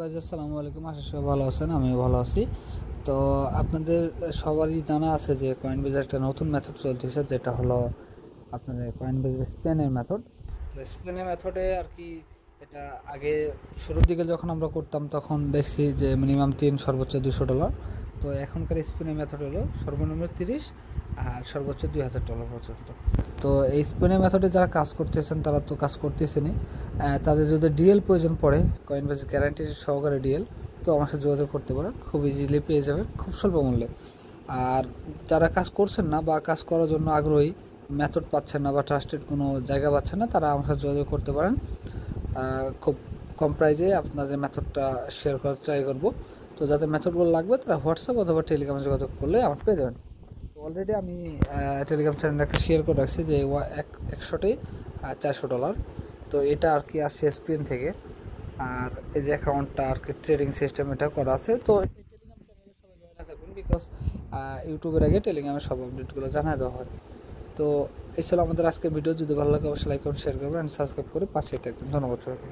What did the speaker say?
Guys আসসালামু আলাইকুম, আশা সবাই ভালো আছেন। আমিও ভালো আছি। তো আপনাদের সবারই জানা আছে যে কয়েনবেজের একটা নতুন মেথড চলতেছে, যেটা হলো আপনাদের কয়েনবেজের স্পেনের মেথড। তো স্পেনের মেথডে আর কি, এটা আগে শুরুর দিকে যখন আমরা করতাম তখন দেখছি যে মিনিমাম 3 সর্বোচ্চ $200। তো এখনকার স্পেনের মেথড হলো সর্বনিম্ন 30 আর সর্বোচ্চ $2000 পর্যন্ত। তো এই স্পেনের মেথডে যারা কাজ করতেছেন তারা তো কাজ করতেছেনই। তাদের যদি ডিএল প্রয়োজন পড়ে, কয়েনবেজ গ্যারান্টি সহকারে ডিএল, তো আমার সাথে যোগাযোগ করতে পারেন, খুব ইজিলি পেয়ে যাবেন খুব স্বল্প মূল্যে। আর যারা কাজ করছেন না বা কাজ করার জন্য আগ্রহী, মেথড পাচ্ছেন না বা ট্রাস্টেড কোনো জায়গা পাচ্ছেন না, তারা আমার সাথে যোগাযোগ করতে পারেন। খুব কম প্রাইজে আপনাদের মেথডটা শেয়ার করার ট্রাই করবো। তো যাদের মেথডগুলো লাগবে তারা হোয়াটসঅ্যাপ অথবা টেলিগ্রামে যোগাযোগ করলে আমার পেয়ে যাবেন। তো অলরেডি আমি টেলিগ্রাম চ্যানেলে একটা শেয়ার করে রাখছি যে 100টি $400। তো এটা আর কি আসছে স্পেন থেকে। আর এই যে অ্যাকাউন্টটা আর কি ট্রেডিং সিস্টেম এটা করা আছে। তো এই টেলিগ্রাম চ্যানেলে সবাই জয়েন থাকুন, বিকজ ইউটিউবের আগে টেলিগ্রামে সব আপডেটগুলো জানাই দেওয়া হয়। তো এই ছিল আমাদের আজকের ভিডিও। যদি ভালো লাগে অবশ্যই লাইক করুন, শেয়ার করবেন, সাবস্ক্রাইব করে পাশে থাকবেন। ধন্যবাদ সবাইকে।